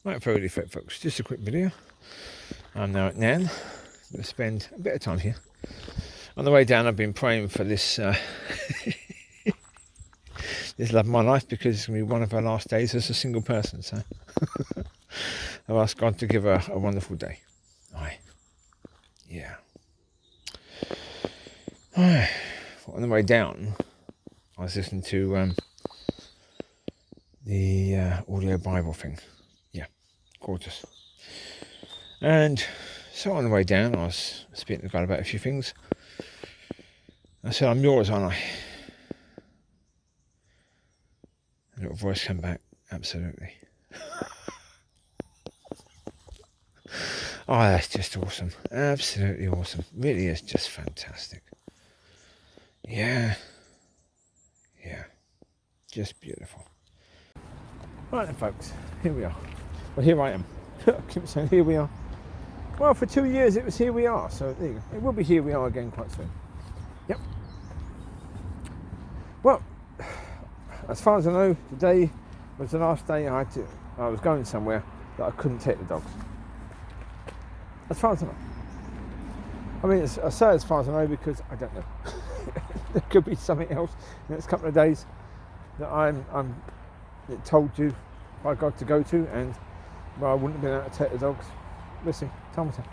Right, for really fit folks, just a quick video. I'm now at Nan. I'm going to spend a bit of time here. On the way down, I've been praying for this this love of my life, because it's going to be one of her last days as a single person. So I've asked God to give her a wonderful day. Aye. Yeah. Aye. On the way down, I was listening to the audio Bible thing. Yeah, gorgeous. And so on the way down, I was speaking to God about a few things. I said, I'm yours, aren't I? A little voice came back, absolutely. Oh, that's just awesome. Absolutely awesome. Really is just fantastic. Yeah. Yeah. Just beautiful. Right then, folks. Here we are. Well, here I am. I keep saying here we are. Well, for 2 years it was here we are. So there you go. It will be here we are again quite soon. Yep. Well, as far as I know, today was the last day I was going somewhere that I couldn't take the dogs. As far as I know. I mean, I say as far as I know because I don't know. There could be something else in the next couple of days that I'm told to by God to go to, and I wouldn't have been able to take the dogs. We'll see. Time will tell.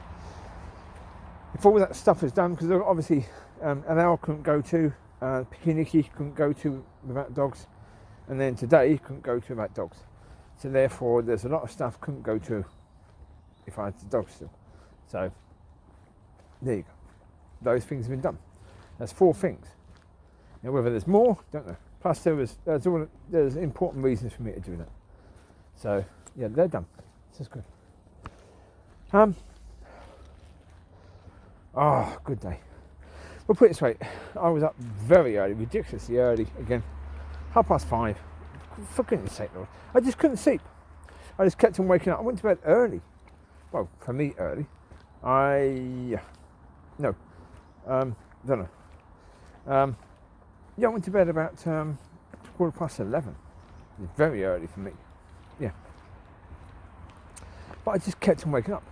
If all that stuff is done, because obviously Al couldn't go to, Micky couldn't go to without dogs, and then today couldn't go to without dogs. So therefore, there's a lot of stuff couldn't go to if I had the dogs still. So there you go. Those things have been done. That's 4 things. Now whether there's more, don't know. Plus there's important reasons for me to do that. So yeah, they're done. This is good. Oh, good day. Well, put it this way, I was up very early, ridiculously early again. 5:30. For goodness sake, Lord. I just couldn't sleep. I just kept on waking up. I went to bed early. Well, for me, early. Don't know. Yeah, I went to bed about 11:15. It was very early for me. Yeah. But I just kept on waking up.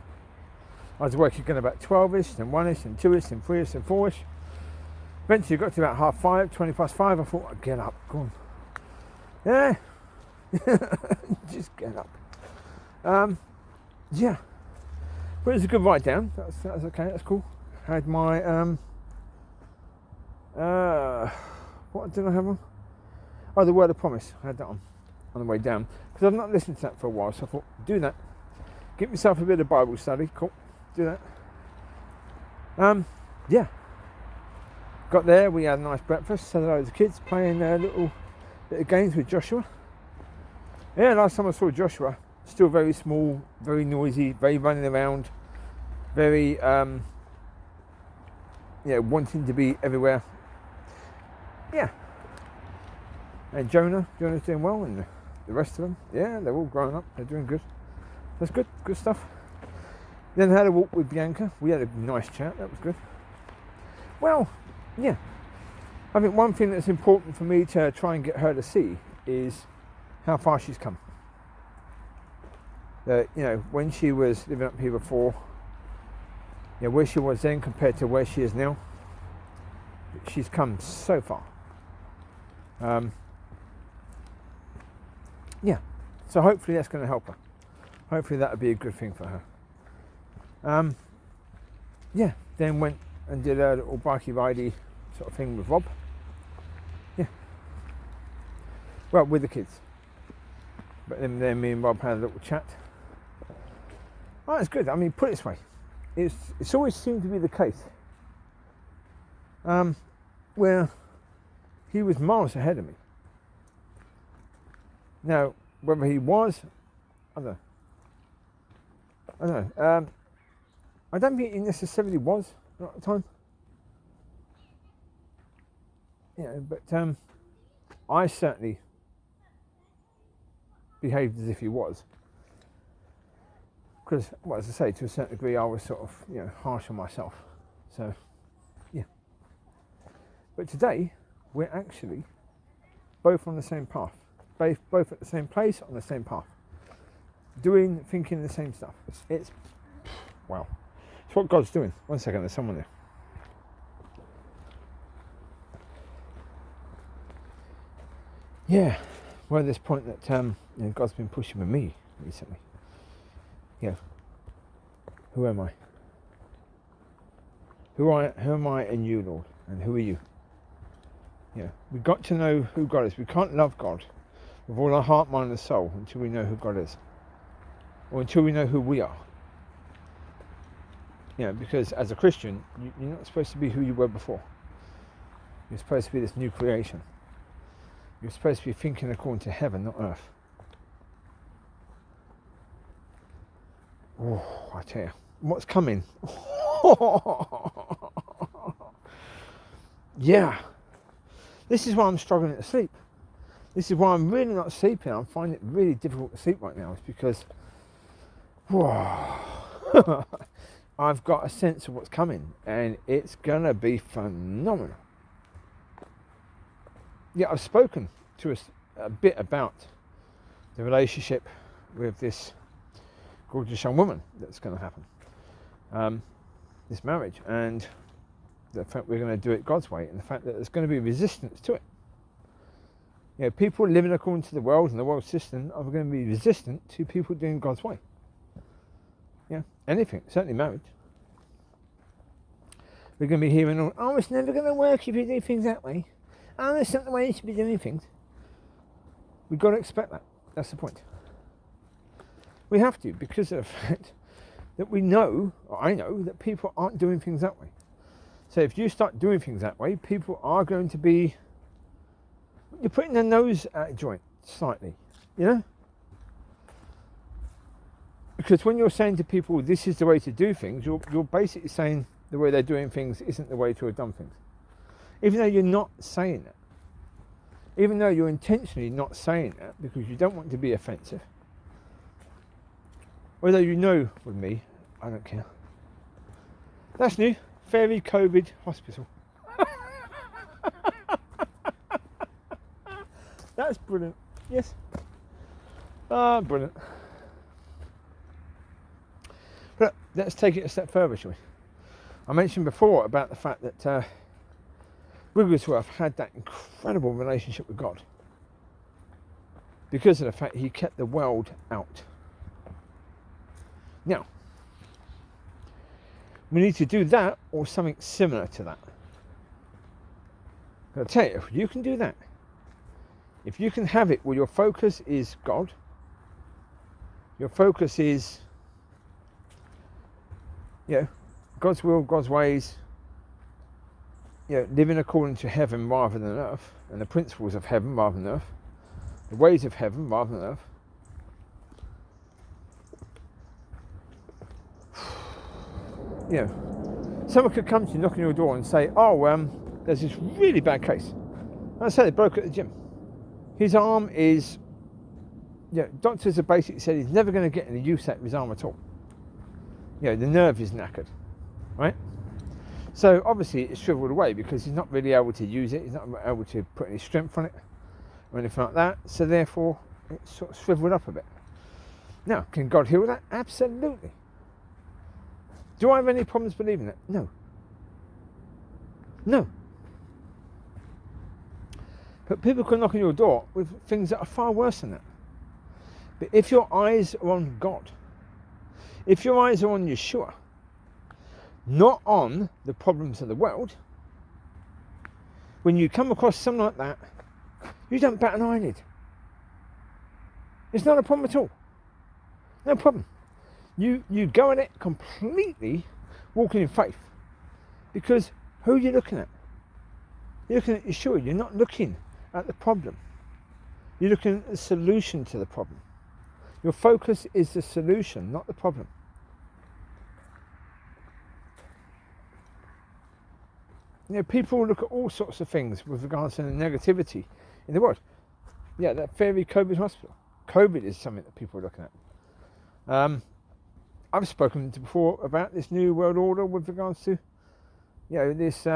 I was waking again about 12ish, then 1ish, then 2ish, then 3ish, then 4ish. Eventually got to about 5:30, 5:20. I thought, I'd get up, go on. Yeah. Just get up. Yeah. But it was a good ride down. That was okay, that's cool. I had my, what did I have on? Oh, the Word of Promise. I had that on the way down. Because I've not listened to that for a while, so I thought, do that. Get myself a bit of Bible study. Cool. Do that. Yeah. Got there, we had a nice breakfast. Said hello to the kids, playing their little bit of games with Joshua. Yeah, last time I saw Joshua, still very small, very noisy, very running around, very, wanting to be everywhere. Yeah. And Jonah's doing well, and the rest of them, yeah, they're all growing up, they're doing good. That's good stuff. Then I had a walk with Bianca. We had a nice chat, that was good. Well, yeah. I think one thing that's important for me to try and get her to see is how far she's come. That, when she was living up here before, where she was then compared to where she is now, she's come so far. Yeah, so hopefully that's going to help her. Hopefully that'll be a good thing for her. Yeah, then went and did a little bikey ridey sort of thing with Rob. Yeah. Well, with the kids. But then me and Rob had a little chat. Oh, it's good. I mean, put it this way. It's always seemed to be the case. Where he was miles ahead of me. Now, whether he was, I don't know. I don't think he necessarily was at the time. But I certainly behaved as if he was. Because, well, as I say, to a certain degree, I was sort of, harsh on myself. So, yeah. But today, we're actually both on the same path. Both at the same place, on the same path. thinking the same stuff. It's, wow. It's what God's doing. One second, there's someone there. Yeah, we're at this point that God's been pushing with me recently. Yeah, who am I? Who am I in you, Lord? And who are you? Yeah, we've got to know who God is. We can't love God with all our heart, mind and soul until we know who God is. Or until we know who we are. You know, because as a Christian, you're not supposed to be who you were before. You're supposed to be this new creation. You're supposed to be thinking according to heaven, not earth. Oh, I tell you, what's coming? Yeah. This is why I'm struggling to sleep. This is why I'm really not sleeping. I'm finding it really difficult to sleep right now. It's because I've got a sense of what's coming, and it's going to be phenomenal. Yeah, I've spoken to us a bit about the relationship with this gorgeous young woman that's going to happen. This marriage, and the fact we're going to do it God's way, and the fact that there's going to be resistance to it. You know, people living according to the world and the world system are going to be resistant to people doing God's way. Yeah, anything, certainly marriage. We're going to be hearing, oh, it's never going to work if you do things that way. Oh, that's not the way you should be doing things. We've got to expect that. That's the point. We have to, because of the fact that we know, or I know, that people aren't doing things that way. So if you start doing things that way, people are going to be, you're putting their nose at a joint slightly, you know? Because when you're saying to people, this is the way to do things, you're basically saying the way they're doing things isn't the way to have done things. Even though you're not saying that. Even though you're intentionally not saying that because you don't want to be offensive. Although you know with me, I don't care. That's new. Fairy COVID hospital. That's brilliant. Yes. Brilliant. But let's take it a step further, shall we? I mentioned before about the fact that Wigglesworth had that incredible relationship with God because of the fact he kept the world out. Now, we need to do that or something similar to that. I'll tell you, if you can do that, if you can have it where your focus is God, your focus is, you know, God's will, God's ways, you know, living according to heaven rather than earth, and the principles of heaven rather than earth, the ways of heaven rather than earth. You know, someone could come to you, knock on your door and say, oh, there's this really bad case. And I said it broke at the gym. His arm is, you know, doctors have basically said he's never going to get any use out of his arm at all. You know, the nerve is knackered, right? So obviously it's shriveled away because he's not really able to use it. He's not able to put any strength on it or anything like that. So therefore it's sort of shriveled up a bit. Now, can God heal that? Absolutely. Do I have any problems believing that? No. No. But people can knock on your door with things that are far worse than that. But if your eyes are on God, if your eyes are on Yeshua, not on the problems of the world, when you come across something like that, you don't bat an eyelid. It's not a problem at all. No problem. You go at it completely walking in faith. Because who are you looking at? You're looking at Yeshua. You're not looking at the problem. You're looking at the solution to the problem. Your focus is the solution, not the problem. You know, people look at all sorts of things with regards to the negativity in the world. Yeah, that fairy COVID hospital. COVID is something that people are looking at. I've spoken before about this new world order with regards to, you know, this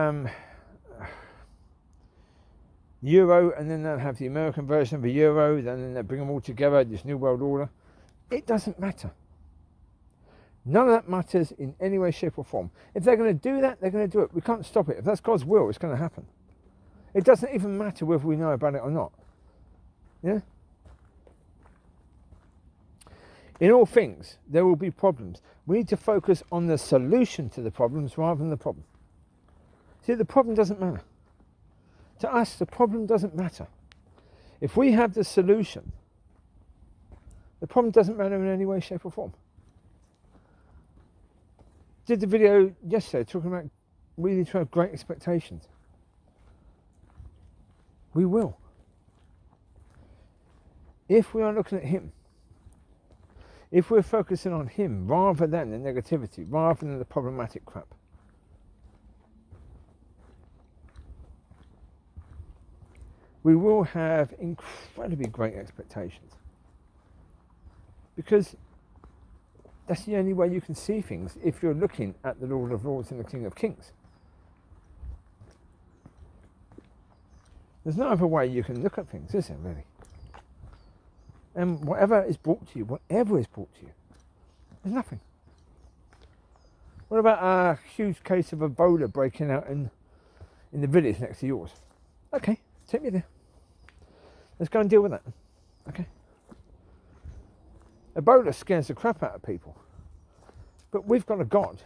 euro, and then they'll have the American version of the euro, then they'll bring them all together, this new world order. It doesn't matter. None of that matters in any way, shape or form. If they're going to do that, they're going to do it. We can't stop it. If that's God's will, it's going to happen. It doesn't even matter whether we know about it or not. Yeah? In all things, there will be problems. We need to focus on the solution to the problems rather than the problem. See, the problem doesn't matter. To us, the problem doesn't matter. If we have the solution, the problem doesn't matter in any way, shape or form. Did the video yesterday talking about we need to have great expectations. We will. If we are looking at him, if we're focusing on him rather than the negativity, rather than the problematic crap, we will have incredibly great expectations. Because that's the only way you can see things if you're looking at the Lord of Lords and the King of Kings. There's no other way you can look at things, is there, really? And whatever is brought to you, there's nothing. What about a huge case of Ebola breaking out in the village next to yours? Okay, take me there. Let's go and deal with that. Okay. Ebola scares the crap out of people. But we've got a God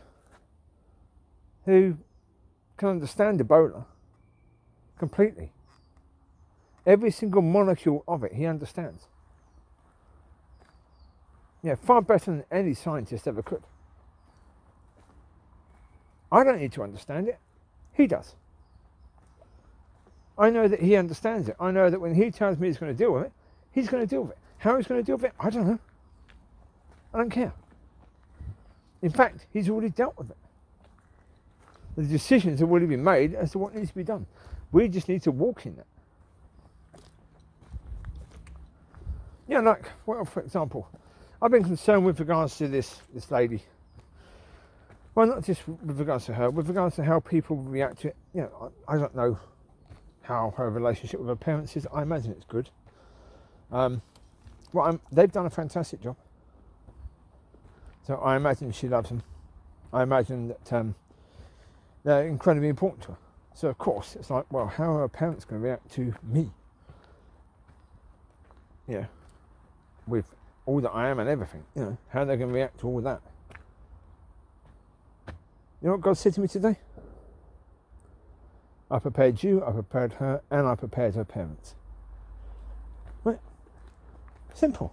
who can understand Ebola completely. Every single molecule of it, he understands. Yeah, far better than any scientist ever could. I don't need to understand it. He does. I know that he understands it. I know that when he tells me he's going to deal with it, he's going to deal with it. How he's going to deal with it, I don't know. I don't care. In fact, he's already dealt with it. The decisions have already been made as to what needs to be done. We just need to walk in that. Yeah, like, well, for example, I've been concerned with regards to this lady. Well, not just with regards to her, with regards to how people react to it. You know, I don't know how her relationship with her parents is. I imagine it's good. They've done a fantastic job. So I imagine she loves them. I imagine that they're incredibly important to her. So of course, it's like, well, how are her parents going to react to me? Yeah, with all that I am and everything. You know, how are they going to react to all that? You know what God said to me today? I prepared you, I prepared her, and I prepared her parents. Right? Simple.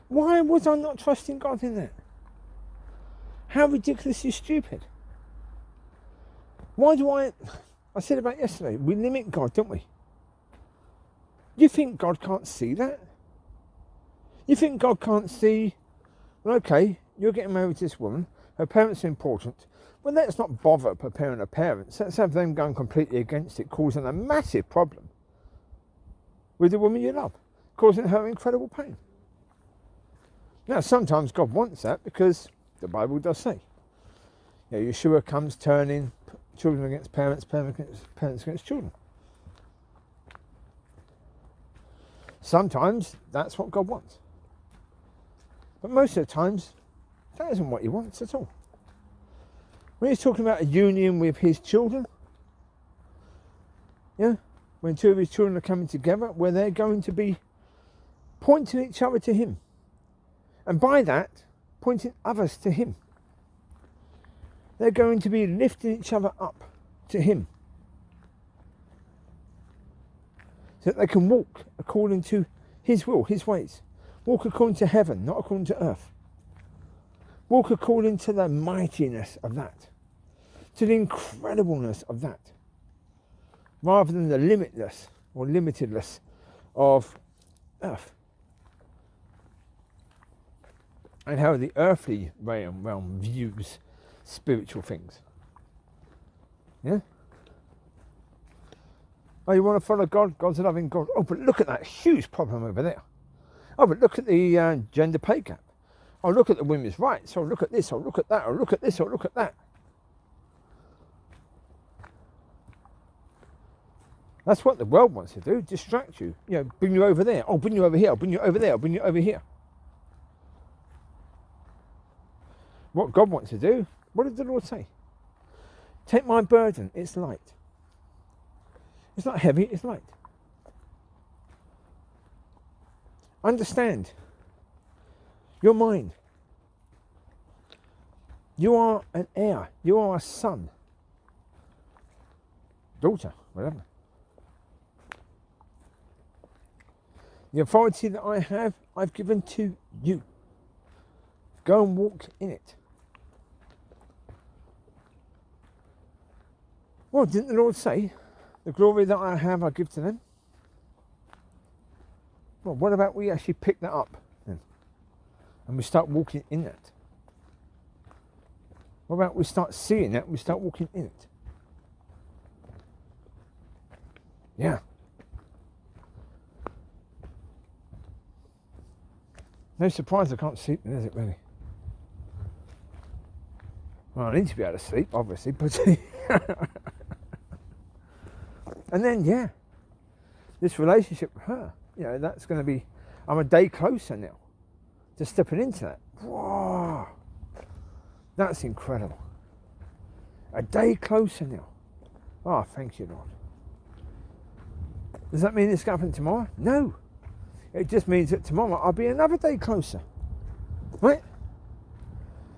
Why was I not trusting God in that? How ridiculously stupid. Why do I said about yesterday, we limit God, don't we? You think God can't see that? You think God can't see, well, okay, you're getting married to this woman, her parents are important. Well, let's not bother preparing her parents. Let's have them going completely against it, causing a massive problem with the woman you love, causing her incredible pain. Now, sometimes God wants that because the Bible does say, you know, Yeshua comes turning children against parents, parents against children. Sometimes that's what God wants. But most of the times, that isn't what he wants at all. When he's talking about a union with his children, yeah, when two of his children are coming together, where they're going to be pointing each other to him. And by that, pointing others to him. They're going to be lifting each other up to him. So that they can walk according to his will, his ways. Walk according to heaven, not according to earth. Walk according to the mightiness of that. To the incredibleness of that. Rather than the limitless or limitedness of earth. And how the earthly realm views spiritual things. Yeah? Oh, you want to follow God? God's a loving God. Oh, but look at that huge problem over there. Oh, but look at the gender pay gap. Oh, look at the women's rights. Oh, look at this. Oh, look at that. Oh, look at this. Oh, look at that. That's what the world wants to do, distract you. You know, bring you over there. Oh, bring you over here. I'll bring you over there. I'll bring you over here. what God wants to do. What did the Lord say? Take my burden, it's light. It's not heavy, it's light. Understand, you're mine. You are an heir, you are a son, daughter, whatever. The authority that I have, I've given to you. Go and walk in it. Well, didn't the Lord say, the glory that I have, I give to them? Well, what about we actually pick that up then? And we start walking in that? What about we start seeing that and we start walking in it? Yeah. No surprise I can't sleep, is it really? Well, I need to be able to sleep, obviously, but... And then, yeah, this relationship with her, you know, that's going to be... I'm a day closer now to stepping into that. Whoa! That's incredible. A day closer now. Oh, thank you, Lord. Does that mean it's going to happen tomorrow? No. It just means that tomorrow I'll be another day closer. Right?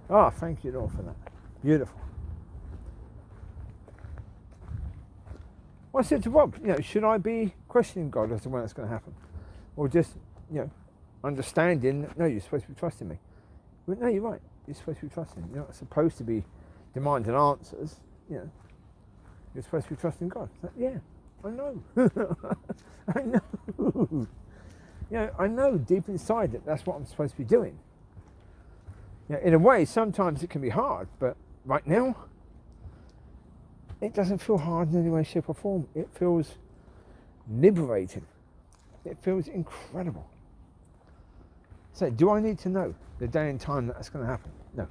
Oh, thank you, Lord, for that. Beautiful. Well, I said to Rob, you know, should I be questioning God as to when it's going to happen? Or just, you know, understanding that, no, you're supposed to be trusting me. But no, you're right. You're supposed to be trusting. You're not supposed to be demanding answers. You know, you're supposed to be trusting God. Like, yeah, I know. I know. You know, I know deep inside that that's what I'm supposed to be doing. You know, in a way, sometimes it can be hard, but right now, it doesn't feel hard in any way, shape or form. It feels liberating. It feels incredible. So, do I need to know the day and time that that's going to happen? No.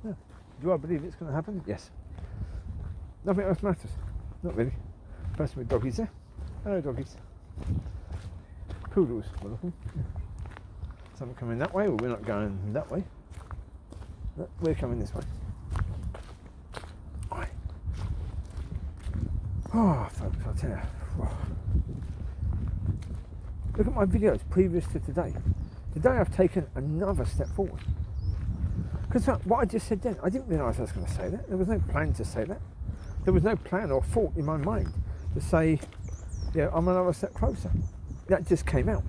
No. Do I believe it's going to happen? Yes. Nothing else matters. Not really. Person with doggies there. Hello, doggies. Poodles, we're looking. Some are coming that way, or we're not going that way. No, we're coming this way. Right. Oh, folks, I'll tell you. Oh. Look at my videos previous to today. Today I've taken another step forward. Because what I just said then, I didn't realise I was going to say that. There was no plan to say that. There was no plan or thought in my mind to say, yeah, I'm another step closer. That just came out.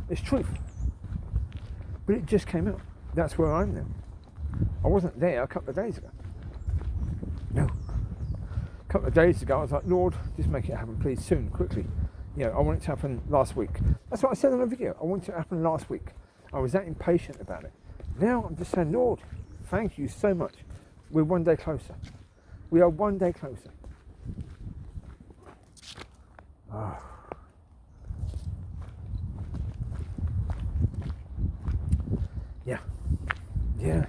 It's truth. But it just came out. That's where I am now. I wasn't there a couple of days ago. No. A couple of days ago I was like, Lord, just make it happen please, soon, quickly. You know, I want it to happen last week. That's what I said on the video. I want it to happen last week. I was that impatient about it. Now I'm just saying, Lord, thank you so much. We're one day closer. We are one day closer. Oh. Yeah. Yeah.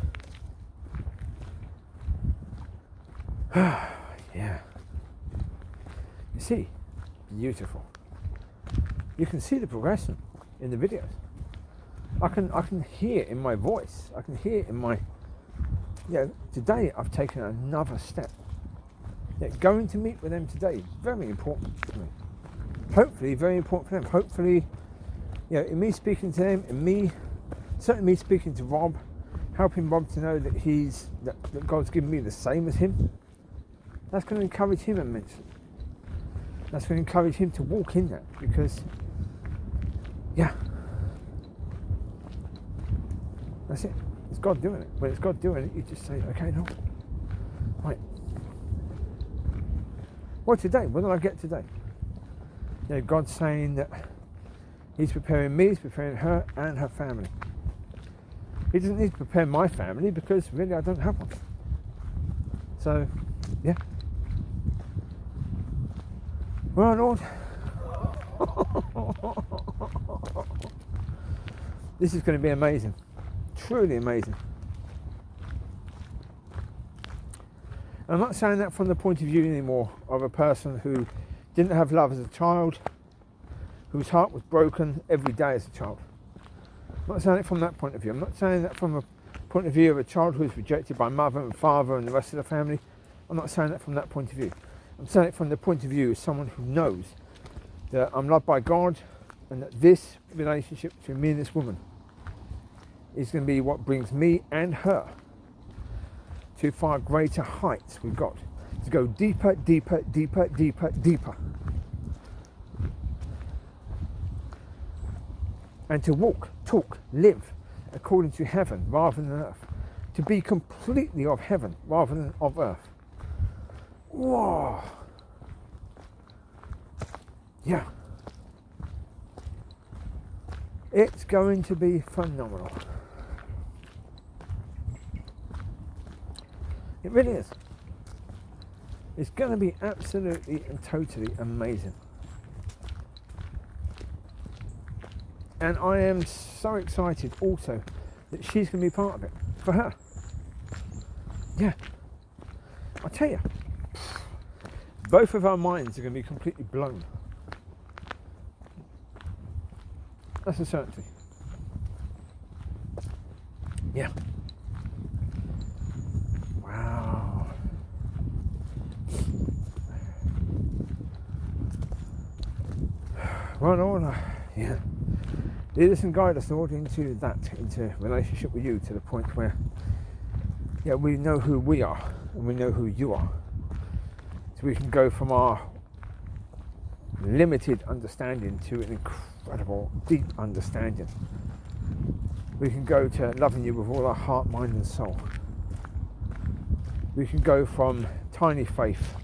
Yeah. You see, beautiful. You can see the progression in the videos. I can hear it in my voice. I can hear it in my, you know, today I've taken another step. Yeah, going to meet with them today is very important to me. Hopefully very important for them. Hopefully, you know, in me speaking to them, in me, certainly me speaking to Rob, helping Rob to know that that God's given me the same as him, that's going to encourage him immensely. That's going to encourage him to walk in that, because, yeah, that's it. It's God doing it. When it's God doing it, you just say, okay, no, right. Well, today, what did I get today? You know, God's saying that he's preparing me, he's preparing her and her family. He doesn't need to prepare my family because really I don't have one. So, yeah. Well, Lord, this is going to be amazing. Truly amazing. I'm not saying that from the point of view anymore of a person who didn't have love as a child, whose heart was broken every day as a child. I'm not saying it from that point of view. I'm not saying that from a point of view of a child who is rejected by mother and father and the rest of the family. I'm not saying that from that point of view. I'm saying it from the point of view of someone who knows that I'm loved by God and that this relationship between me and this woman is going to be what brings me and her to far greater heights with God. To go deeper, deeper, deeper, deeper, deeper. And to walk, talk, live according to heaven rather than earth. To be completely of heaven rather than of earth. Whoa. Yeah. It's going to be phenomenal. It really is. It's going to be absolutely and totally amazing. And I am so excited also that she's going to be part of it. For her. Yeah. I tell you. Both of our minds are going to be completely blown. That's a certainty. Yeah. Wow. Well, Lord, yeah. Lead us and guide us, Lord, into relationship with you, to the point where, yeah, we know who we are and we know who you are. So we can go from our limited understanding to an incredible, deep understanding. We can go to loving you with all our heart, mind and soul. We can go from tiny faith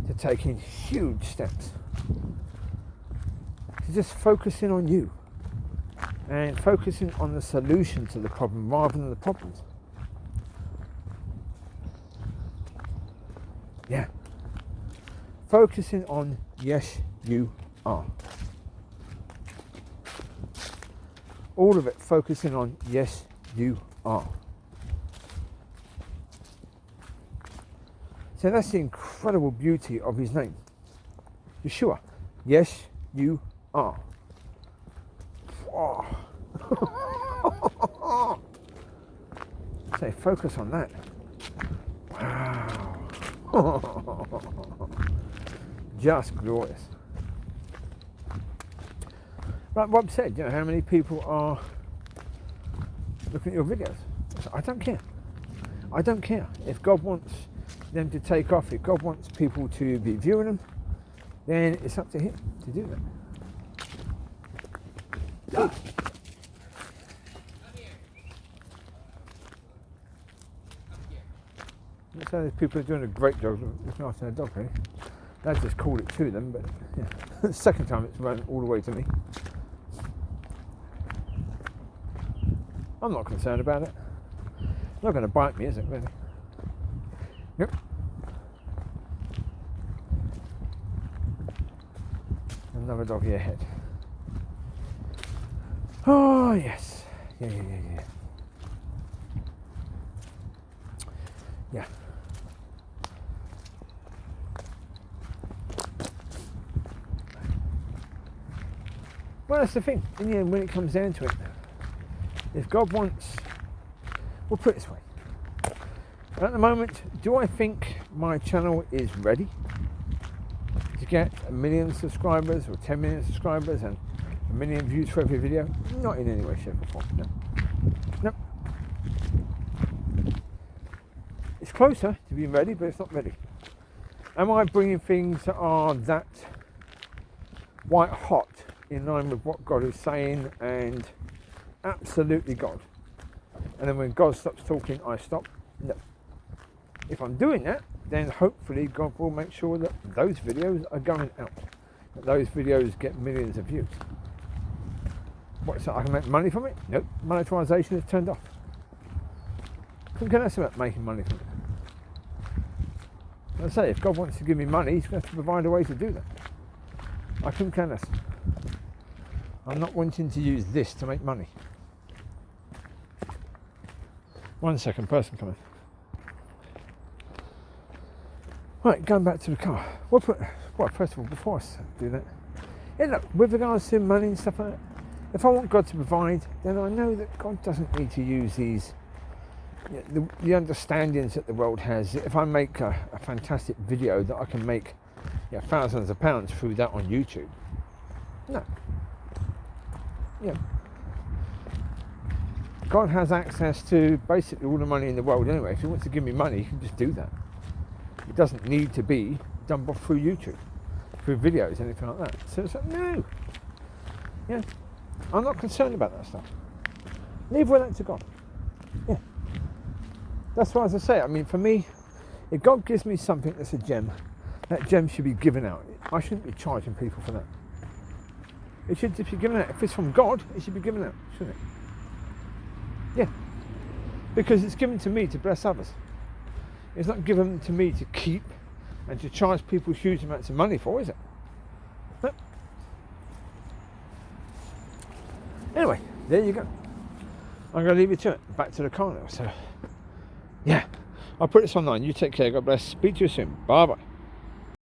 to taking huge steps. To just focusing on you and focusing on the solution to the problem rather than the problems. Yeah. Focusing on yes, you are. All of it focusing on yes, you are. So that's the incredible beauty of his name. Yeshua. Yes, you are. Oh. So focus on that. Wow. Just glorious. Like Rob said, you know, how many people are looking at your videos? I don't care. I don't care. If God wants them to take off, if God wants people to be viewing them, then it's up to him to do that. So these people are doing a great job looking after their dog, really. I just called it to them, but yeah. The second time it's run all the way to me. I'm not concerned about it. It's not going to bite me, is it, really? Yep. Another dog here ahead. Oh, yes. Yeah. Yeah. Well, that's the thing. In the end, when it comes down to it, if God wants, we'll put it this way. At the moment, do I think my channel is ready to get 1 million subscribers or 10 million subscribers and 1 million views for every video? Not in any way, shape or form. No. It's closer to being ready, but it's not ready. Am I bringing things that are that white hot in line with what God is saying? And absolutely God. And then when God stops talking, I stop? No. If I'm doing that, then hopefully God will make sure that those videos are going out. That those videos get millions of views. What, so I can make money from it? Nope. Monetization is turned off. Couldn't care less about making money from it. As I say, if God wants to give me money, he's going to have to provide a way to do that. I couldn't care less. I'm not wanting to use this to make money. 1 second, person coming. Right, going back to the car. Well, first of all, before I do that, yeah, look, with regards to money and stuff like that, If I want God to provide, then I know that God doesn't need to use these, the understandings that the world has. If I make a fantastic video that I can make thousands of pounds through that on YouTube. No. Yeah. God has access to basically all the money in the world anyway. If he wants to give me money, he can just do that. It doesn't need to be done through YouTube, through videos, anything like that. So it's like, no. Yeah. I'm not concerned about that stuff. Leave all that to God. Yeah. That's why, as I say, I mean, for me, if God gives me something that's a gem, that gem should be given out. I shouldn't be charging people for that. It should just be given out. If it's from God, it should be given out, shouldn't it? Yeah. Because it's given to me to bless others. It's not given to me to keep and to charge people huge amounts of money for, is it? No. Anyway, there you go. I'm going to leave you to it. Back to the car now. So, yeah. I'll put this online. You take care. God bless. Speak to you soon. Bye-bye.